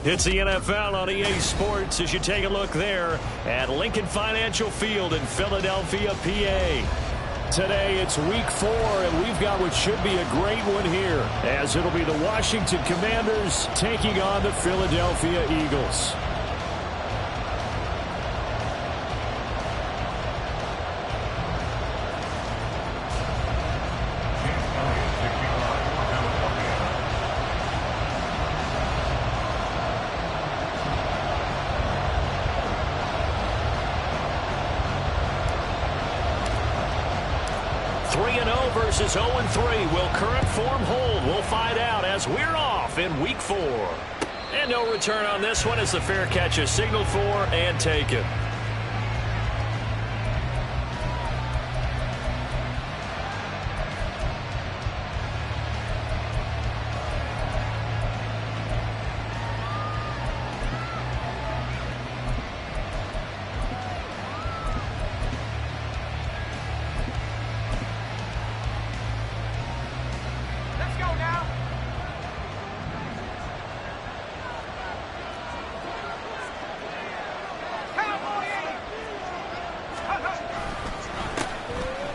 It's the NFL on EA Sports as you take a look there at Lincoln Financial Field in Philadelphia, PA. Today it's week 4, and we've got what should be a great one here, as it'll be the Washington Commanders taking on the Philadelphia Eagles. Versus 0-3. Will current form hold? We'll find out as we're off in week 4. And no return on this one as the fair catch is signaled for and taken.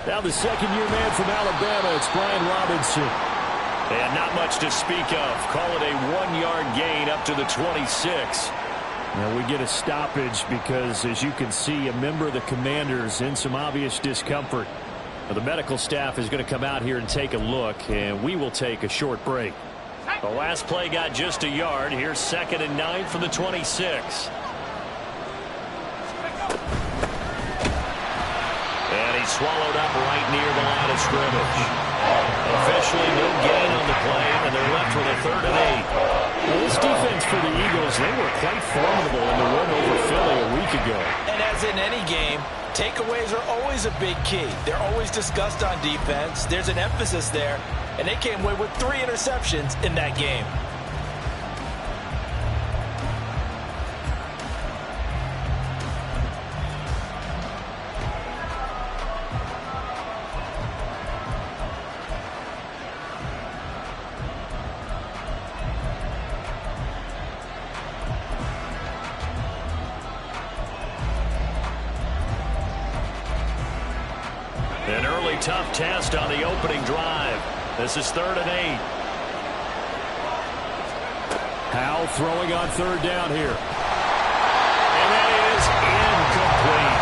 Now the second-year man from Alabama, it's Brian Robinson. And not much to speak of. Call it a 1-yard gain up to the 26. Now we get a stoppage because, as you can see, a member of the Commanders in some obvious discomfort. Now, the medical staff is going to come out here and take a look, and we will take a short break. The last play got just a yard. Here's 2nd and 9 from the 26. Swallowed up right near the line of scrimmage. Officially no gain on the play, and they're left with a 3rd and 8. Now, this defense for the Eagles, they were quite formidable in the win over Philly a week ago. And as in any game, takeaways are always a big key. They're always discussed on defense. There's an emphasis there, and they came away with 3 interceptions in that game. An early tough test on the opening drive. This is 3rd and 8. Howell throwing on 3rd down here. And that is incomplete.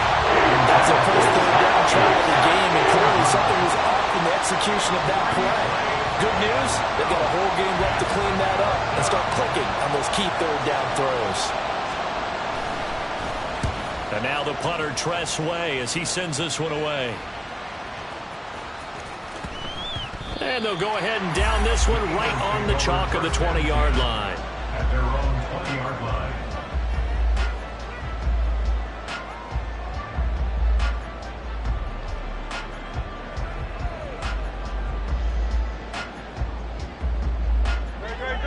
That's the first 3rd down try of the game, and clearly something was off in the execution of that play. Good news, they've got a whole game left to clean that up and start clicking on those key 3rd down throws. And now the punter, Tress Way, as he sends this one away. And they'll go ahead and down this one right on the chalk of the 20-yard line. At their own 20-yard line.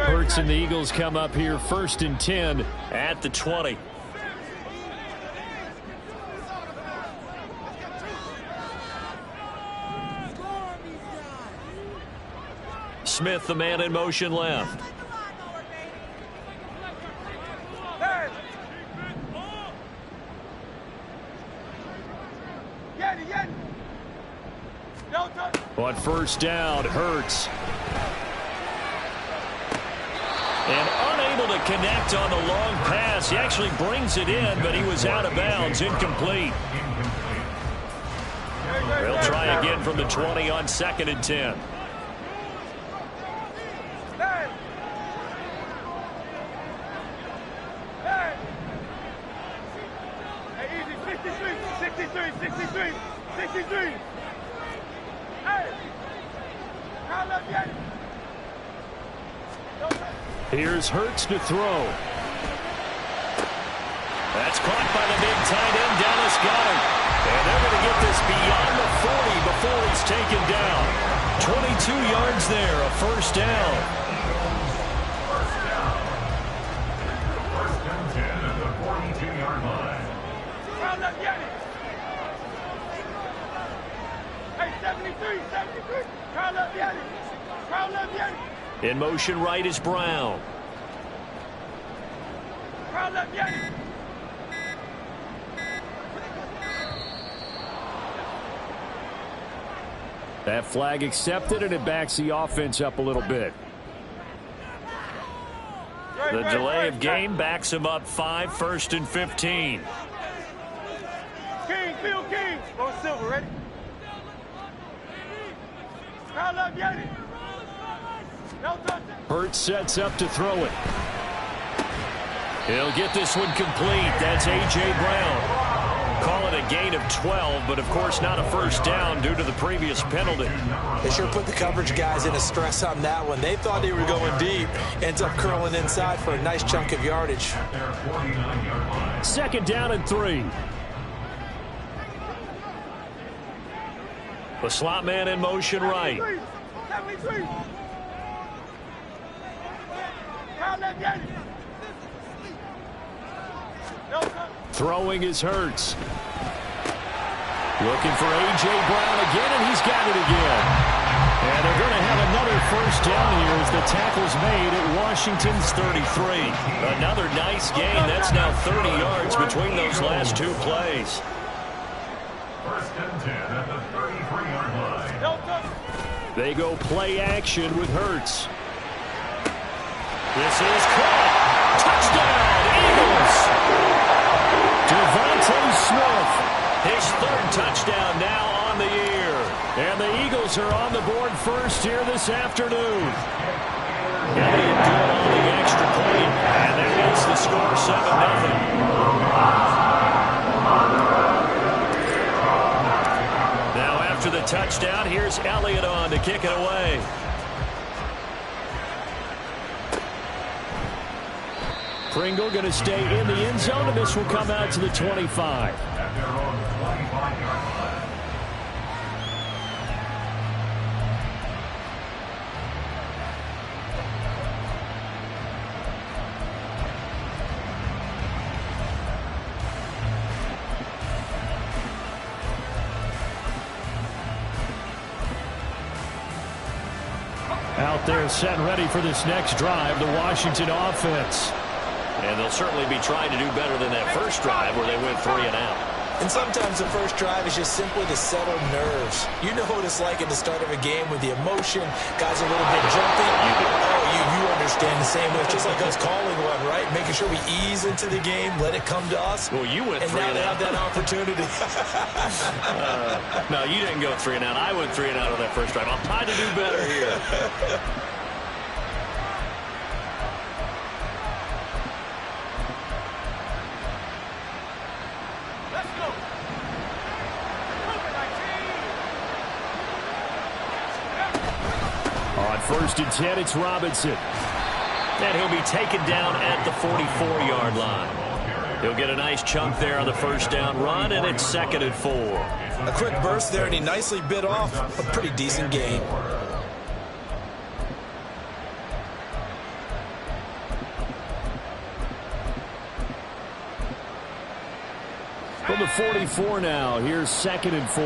Hurts and the Eagles come up here 1st and 10 at the 20. Smith, the man in motion left. On 1st down, Hurts. And unable to connect on the long pass. He actually brings it in, but he was out of bounds, incomplete. They'll try again from the 20 on 2nd and 10. Here's Hurts to throw. That's caught by the big tight end, Dallas Goedert. And they're going to get this beyond the 40 before he's taken down. 22 yards there, a 1st down. First down. 10 at the 42-yard line. Hey, 73, 73. Carl up, Yanni. In motion right is Brown. Crowd left, Yanni. That flag accepted, and it backs the offense up a little bit. The delay of game backs him up 5, 1st and 15. King, Phil King. Go Silver, ready? Crowd left, Yanni. No touch. Hurts sets up to throw it. He'll get this one complete. That's A.J. Brown. Call it a gain of 12, but of course not a first down due to the previous penalty. They sure put the coverage guys in a stress on that one. They thought they were going deep. Ends up curling inside for a nice chunk of yardage. 2nd down and 3. The slot man in motion right. 73. Crowd left, Yanni. No touch. Throwing is Hurts. Looking for A.J. Brown again, and he's got it again. And they're going to have another first down here as the tackle's made at Washington's 33. Another nice gain. That's now 30 yards between those last 2 plays. 1st and 10 at the 33-yard line. No touch. They go play action with Hurts. This is caught. Touchdown, Eagles! Devontae Smith, his 3rd touchdown now on the year. And the Eagles are on the board first here this afternoon. Elliott good on the extra point, and that makes the score 7-0. Now after the touchdown, here's Elliott on to kick it away. Pringle going to stay in the end zone, and this will come out to the 25. At their own 25-yard line. Out there set ready for this next drive, the Washington offense. And they'll certainly be trying to do better than that first drive where they went 3 and out. And sometimes the first drive is just simply to settle nerves. You know what it's like at the start of a game with the emotion. Guys are a little bit jumpy. You understand the same way. It's just like us calling one, right? Making sure we ease into the game, let it come to us. Well, you went 3 and out. And now out. they have that opportunity. No, you didn't go 3 and out. I went 3 and out on that first drive. I'm trying to do better here. On 1st and 10, it's Robinson. And he'll be taken down at the 44-yard line. He'll get a nice chunk there on the first down run, and it's 2nd and 4. A quick burst there, and he nicely bit off a pretty decent gain. From the 44 now, here's 2nd and 4.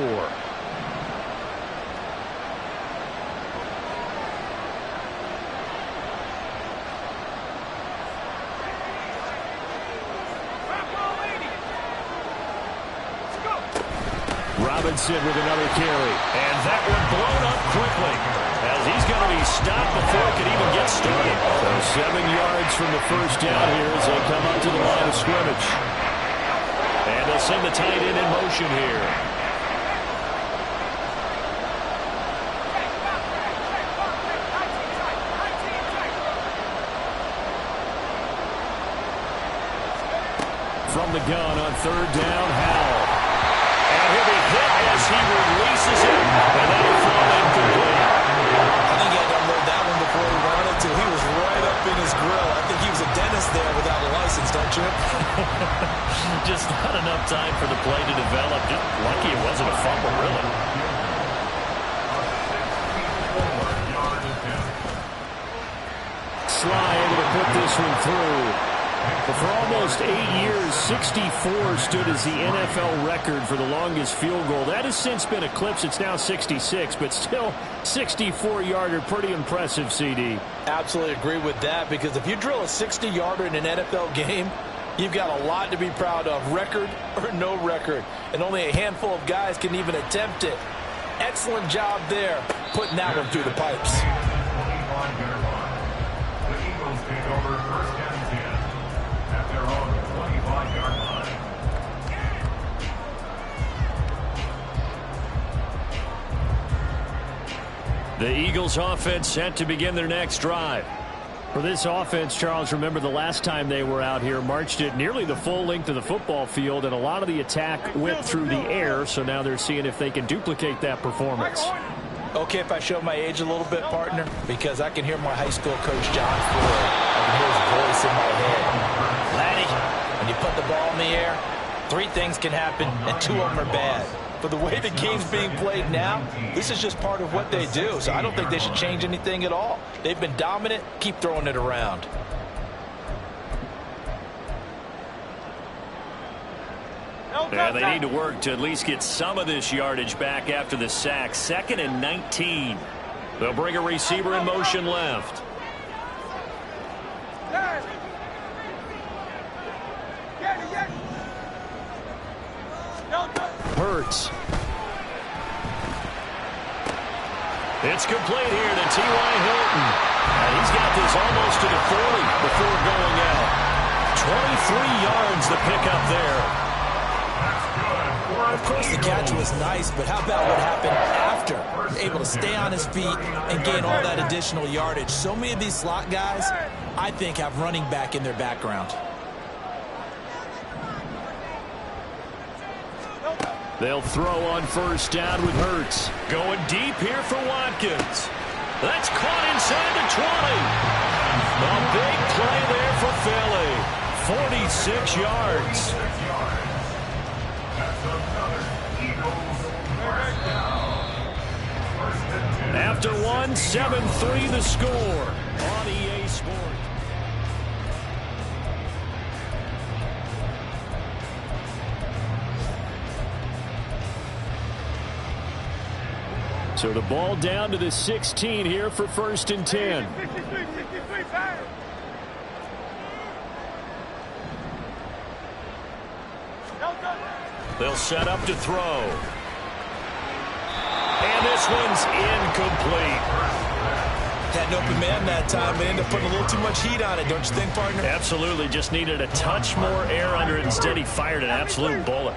Robinson with another carry. And that one blown up quickly as he's going to be stopped before it can even get started. So 7 yards from the first down here as they come up to the line of scrimmage. And they'll send the tight end in motion here. From the gun on 3rd down, Howell. And he'll be hit as he releases it. And that'll throw incomplete. I think he had to unload that one before he wanted to. He was right up in his grill. I think he was a dentist there without a license, don't you? Just not enough time for the play to develop. Just lucky it wasn't a fumble, really. Sly able to put this one through. But for almost 8 years, 64 stood as the NFL record for the longest field goal. That has since been eclipsed. It's now 66, but still 64-yarder. Pretty impressive, CD. Absolutely agree with that, because if you drill a 60-yarder in an NFL game, You've got a lot to be proud of, record or no record. And only a handful of guys can even attempt it. Excellent job there, putting that one through the pipes. The Eagles take over 1st and 10 at their own 25-yard line. The Eagles offense set to begin their next drive. For this offense, Charles, remember the last time they were out here, marched it nearly the full length of the football field, and a lot of the attack went through the air, so now they're seeing if they can duplicate that performance. Okay, if I show my age a little bit, partner, because I can hear my high school coach, John Ford. I can hear his voice in my head. Laddie, when you put the ball in the air, 3 things can happen, and 2 of them are bad. But the way the game's being played now, this is just part of what they do. So I don't think they should change anything at all. They've been dominant. Keep throwing it around. Yeah, they need to work to at least get some of this yardage back after the sack. 2nd and 19. They'll bring a receiver in motion left. Hurts. It's complete here to T.Y. Hilton. And he's got this almost to the 40 before going out. 23 yards the pickup there. Of course, the catch was nice, but how about what happened after? Able to stay on his feet and gain all that additional yardage. So many of these slot guys, I think, have running back in their background. They'll throw on 1st down with Hurts. Going deep here for Watkins. That's caught inside the 20. A big play there for Philly. 46 yards. After 1, 7-3 the score on EA Sports. So the ball down to the 16 here for 1st and 10. 63, fire. They'll set up to throw. And this one's incomplete. Had an open man that time, but ended up putting a little too much heat on it, don't you think, partner? Absolutely. Just needed a touch more air under it. Instead, he fired an absolute bullet.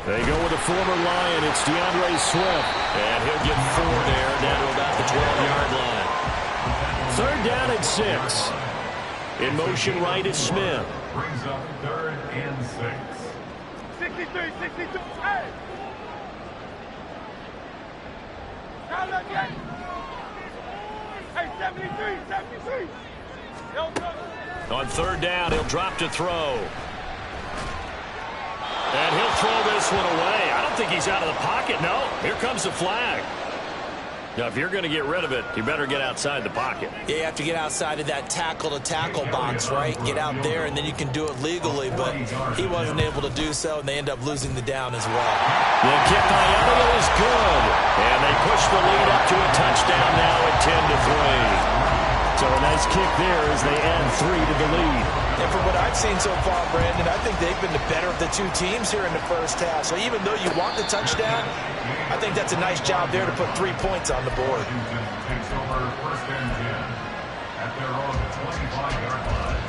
They go with a former Lion. It's DeAndre Swift. And he'll get 4 there, down to about the 12-yard line. 3rd down and 6. In motion right is Smith. Brings up 3rd and 6. 63, hey! Hey, 73. On 3rd down, he'll drop to throw. And he'll throw this one away. I don't think he's out of the pocket. No, here comes the flag. Now, if you're going to get rid of it, you better get outside the pocket. Yeah, you have to get outside of that tackle-to-tackle box, right? Get out there, and then you can do it legally, but he wasn't able to do so, and they end up losing the down as well. The kick by Elliott is good. And they push the lead up to a touchdown now at 10-3. So a nice kick there as they add 3 to the lead. And from what I've seen so far, Brandon, I think they've been the better of the 2 teams here in the first half. So even though you want the touchdown, I think that's a nice job there to put 3 points on the board. Takes over 1st and 10 at their own 25-yard line.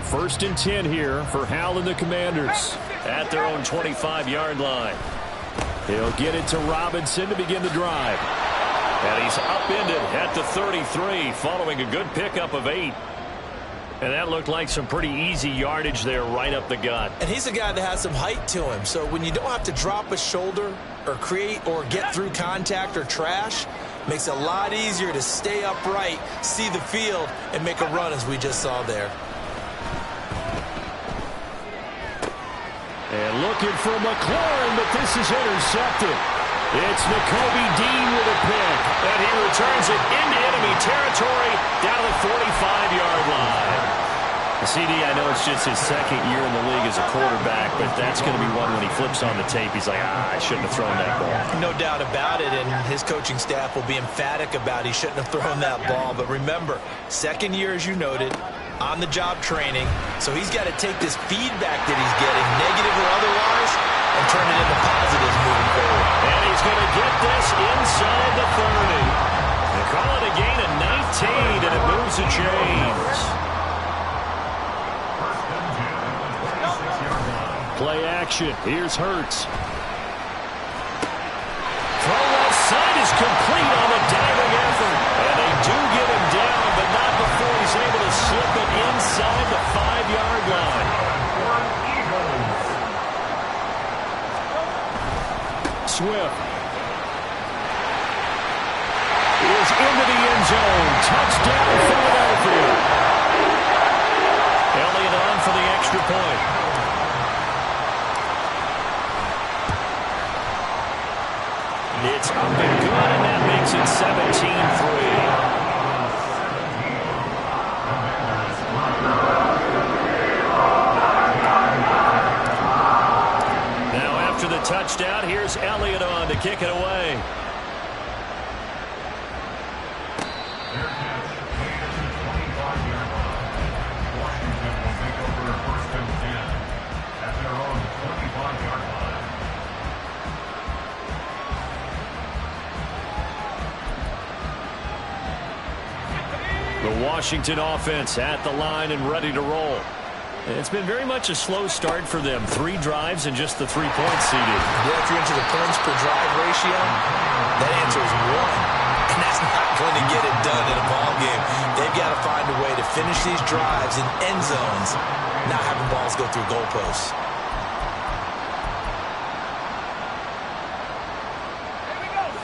First and 10 here for Hal and the Commanders at their own 25-yard line. He'll get it to Robinson to begin the drive. And he's upended at the 33 following a good pickup of 8. And that looked like some pretty easy yardage there right up the gut. And he's a guy that has some height to him. So when you don't have to drop a shoulder or create or get through contact or trash, makes it a lot easier to stay upright, see the field, and make a run as we just saw there. And looking for McLaurin, but this is intercepted. It's Nakobe Dean with a pick, and he returns it into enemy territory down to the 45-yard line. CD, I know it's just his second year in the league as a quarterback, but that's going to be one when he flips on the tape. He's like, I shouldn't have thrown that ball. No doubt about it, and his coaching staff will be emphatic about he shouldn't have thrown that ball. But remember, second year, as you noted, on-the-job training, so he's got to take this feedback that he's getting, negative or otherwise, and turn it into positives moving forward. And he's going to get this inside the 30. They call it a gain of 19, and it moves the chains. Play action. Here's Hurts. Throw left side is complete on the diving effort. And they do get him down, but not before he's able to slip it inside the 5-yard line. Swift is into the end zone. Touchdown, Philadelphia. Elliott on for the extra point. It's up and good, and that makes it 17-3. Now after the touchdown, here's Elliott on to kick it away. Their catch made it to the 25-yard line. Washington will take over first and 10 at their own 25-yard line. The Washington offense at the line and ready to roll. It's been very much a slow start for them. 3 drives and just the 3 points seeded. Yeah, if you're into the points per drive ratio, that answer is 1. And that's not going to get it done in a ball game. They've got to find a way to finish these drives in end zones, not having balls go through goalposts.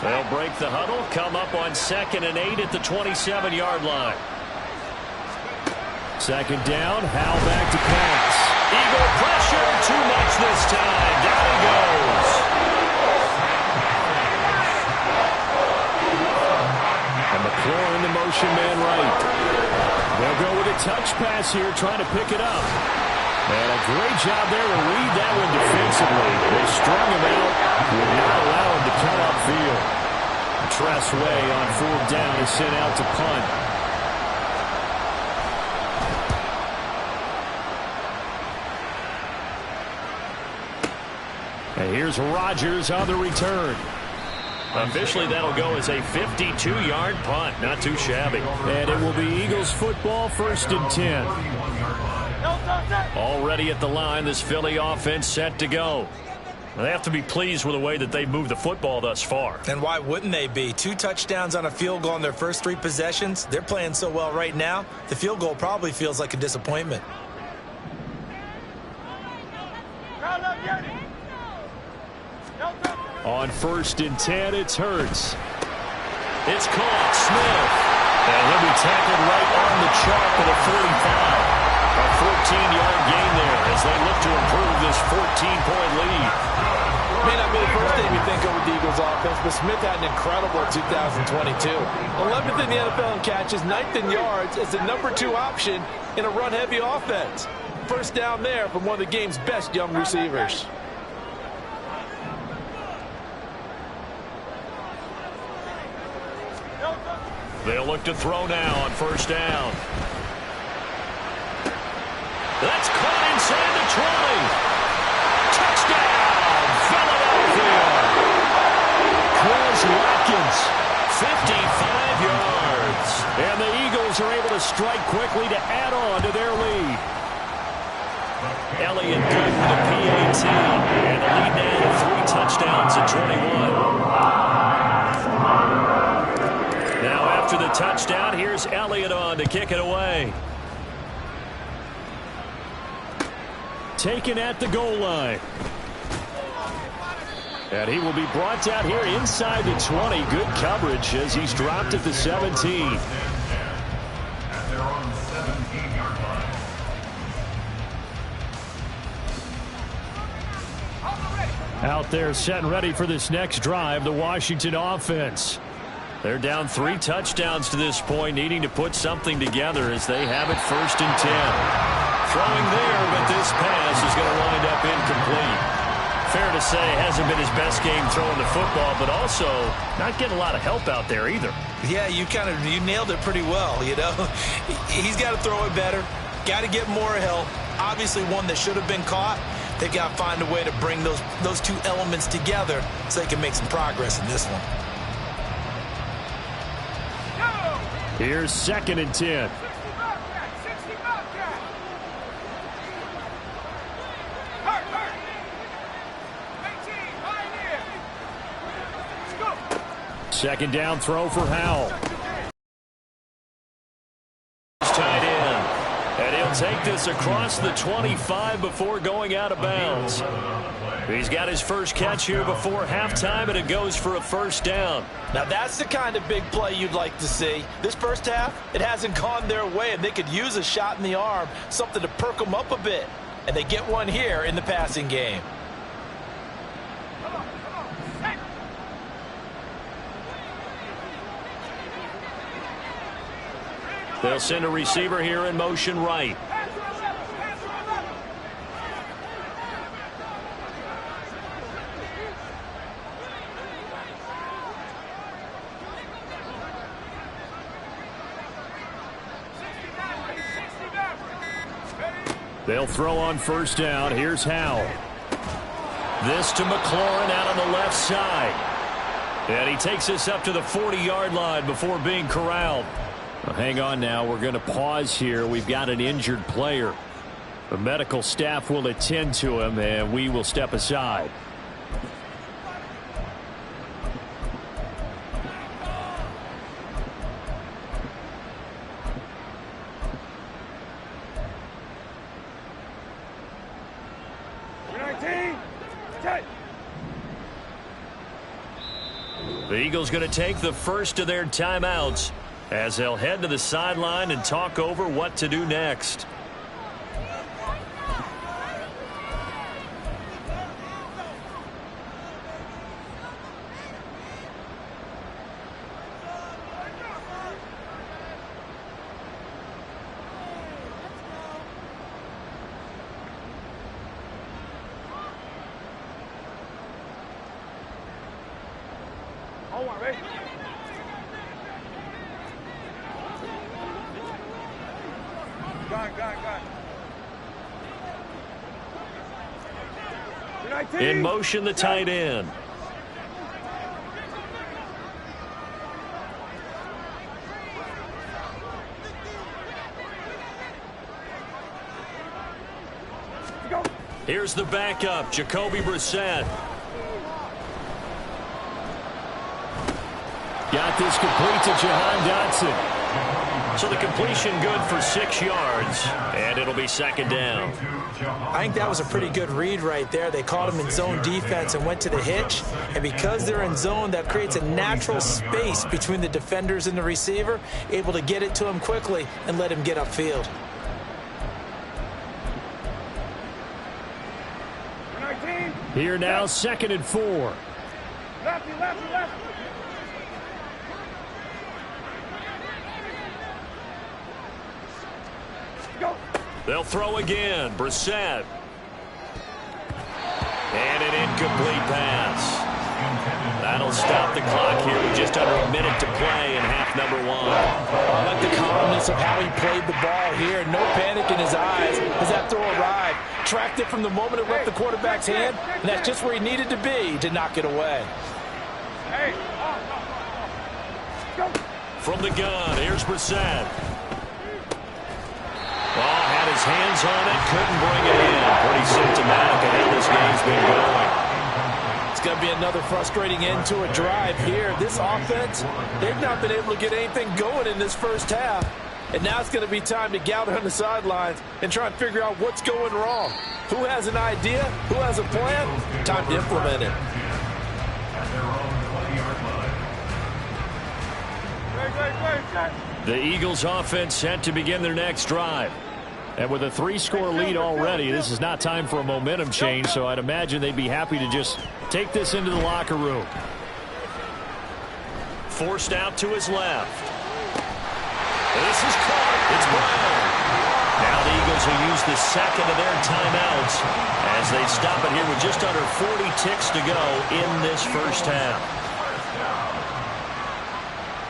They'll break the huddle, come up on 2nd and 8 at the 27-yard line. Second down, Howell back to pass. Eagle pressure, too much this time. Down he goes. And McClure in the motion man right. They'll go with a touch pass here, trying to pick it up. And a great job there to read that one defensively. They strung him out, would not allow him to cut upfield. Tress Way on 4th down is sent out to punt. And here's Rodgers on the return. Officially, that'll go as a 52-yard punt. Not too shabby. And it will be Eagles football, 1st and 10. Already at the line, this Philly offense set to go. They have to be pleased with the way that they've moved the football thus far. And why wouldn't they be? 2 touchdowns on a field goal in their first 3 possessions. They're playing so well right now, the field goal probably feels like a disappointment. On 1st and 10, it's Hurts. It's caught. Smith. And he'll be tackled right on the chalk of the 45. A 14-yard gain there as they look to improve this 14-point lead. May not be the first thing we think of with the Eagles offense, but Smith had an incredible 2022. 11th in the NFL in catches, 9th in yards as the #2 option in a run-heavy offense. First down there from one of the game's best young receivers. They'll look to throw now on 1st down. That's caught inside the 20. Touchdown, Philadelphia. Quez Watkins, 55 yards. And the Eagles are able to strike quickly to add on to their lead. Elliott good with the PAT. And the lead now to 3 touchdowns at 21. Now after the touchdown, here's Elliott on to kick it away. Taken at the goal line. And he will be brought down here inside the 20. Good coverage as he's dropped at the 17. At their own 17-yard line. Out there set and ready for this next drive, the Washington offense. They're down 3 touchdowns to this point, needing to put something together as they have it 1st and 10. Throwing there, but this pass is going to wind up incomplete. Fair to say, hasn't been his best game throwing the football, but also not getting a lot of help out there either. Yeah, you nailed it pretty well, you know. He's got to throw it better, got to get more help. Obviously one that should have been caught. They've got to find a way to bring those two elements together so they can make some progress in this one. Here's 2nd and 10. Second down throw for Howell. Tight end. And he'll take this across the 25 before going out of bounds. He's got his first catch here before halftime, and it goes for a 1st down. Now that's the kind of big play you'd like to see. This first half, it hasn't gone their way, and they could use a shot in the arm, something to perk them up a bit. And they get one here in the passing game. They'll send a receiver here in motion right. They'll throw on 1st down. Here's Howell. This to McLaurin out on the left side. And he takes this up to the 40-yard line before being corralled. Well, hang on now. We're going to pause here. We've got an injured player. The medical staff will attend to him, and we will step aside. The Eagles going to take the first of their timeouts as they'll head to the sideline and talk over what to do next. In motion, the tight end. Here's the backup, Jacoby Brissett. Got this complete to Jahan Dotson. So the completion good for 6 yards, and it'll be 2nd down. I think that was a pretty good read right there. They caught him in zone defense and went to the hitch. And because they're in zone, that creates a natural space between the defenders and the receiver, able to get it to him quickly and let him get upfield. Here now, 2nd and 4. Lefty, lefty, lefty. Go. They'll throw again. Brissett. And an incomplete pass. That'll stop the clock here with just under a minute to play in half number 1. I like the calmness of how he played the ball here. No panic in his eyes as that throw arrived. Tracked it from the moment it left the quarterback's hand, and that's just where he needed to be to knock it away. Hey. Go. From the gun, here's Brissett. Oh, had his hands on it, couldn't bring it in. Pretty symptomatic of how this game's been going. It's going to be another frustrating end to a drive here. This offense, they've not been able to get anything going in this first half. And now it's going to be time to gather on the sidelines and try and figure out what's going wrong. Who has an idea? Who has a plan? Time to implement it. The Eagles offense set to begin their next drive. And with a 3-score lead already, this is not time for a momentum change, so I'd imagine they'd be happy to just take this into the locker room. Forced out to his left. This is caught. It's Brown. Now the Eagles will use the second of their timeouts as they stop it here with just under 40 ticks to go in this first half.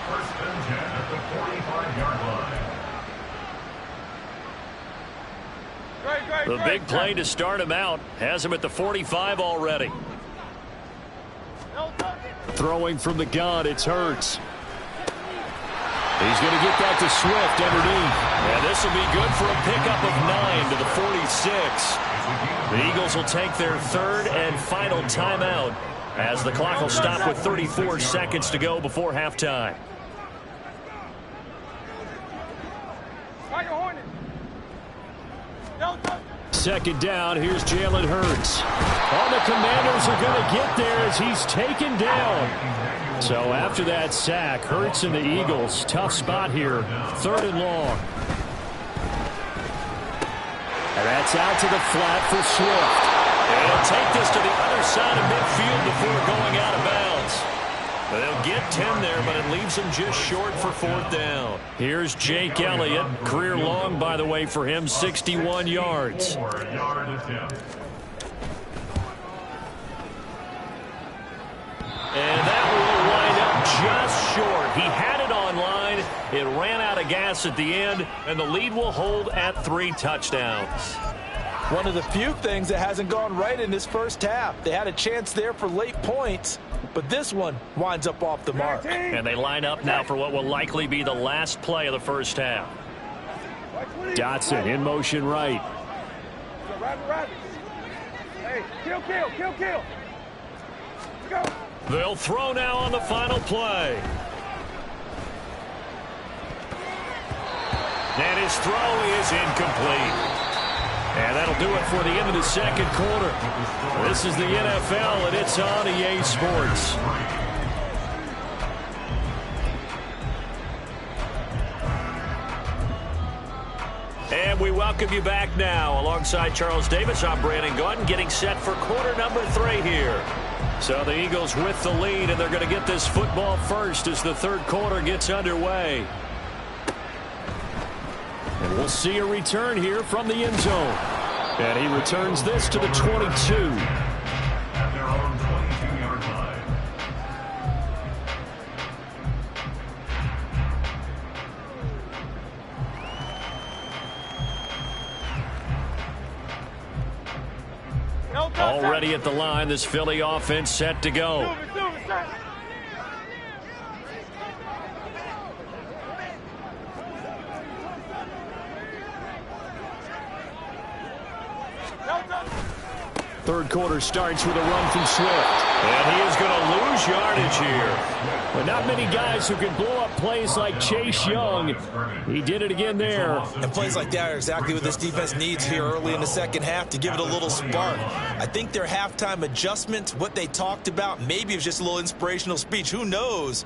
First and 10 at the 45-yard line. The big play to start him out has him at the 45 already. Throwing from the gun, it's Hurts. He's going to get that to Swift underneath. And this will be good for a pickup of 9 to the 46. The Eagles will take their third and final timeout as the clock will stop with 34 seconds to go before halftime. Second down, here's Jalen Hurts. All the Commanders are going to get there as he's taken down. So after that sack, Hurts and the Eagles, tough spot here, third and long. And that's out to the flat for Swift. And he'll take this to the other side of midfield before going out of bounds. They'll get 10 there, but it leaves them just short for fourth down. Here's Jake Elliott. Career long, by the way, for him, 61 yards. 4-yard attempt. And that will wind up just short. He had it on line. It ran out of gas at the end, and the lead will hold at 3 touchdowns. One of the few things that hasn't gone right in this first half. They had a chance there for late points, but this one winds up off the mark. And they line up now for what will likely be the last play of the first half. Dotson in motion right. Hey, kill. Go. They'll throw now on the final play. And his throw is incomplete. And that'll do it for the end of the second quarter. This is the NFL, and it's on EA Sports. And we welcome you back now. Alongside Charles Davis, I'm Brandon Gaudin, getting set for quarter number 3 here. So the Eagles with the lead, and they're going to get this football first as the third quarter gets underway. And we'll see a return here from the end zone. And he returns this to the 22. At their own 22-yard line. Already at the line, this Philly offense set to go. Third quarter starts with a run from Swift. And he is going to lose yardage here. But not many guys who can blow up plays like Chase Young. He did it again there. And plays like that are exactly what this defense needs here early in the second half to give it a little spark. I think their halftime adjustment, what they talked about, maybe it was just a little inspirational speech. Who knows?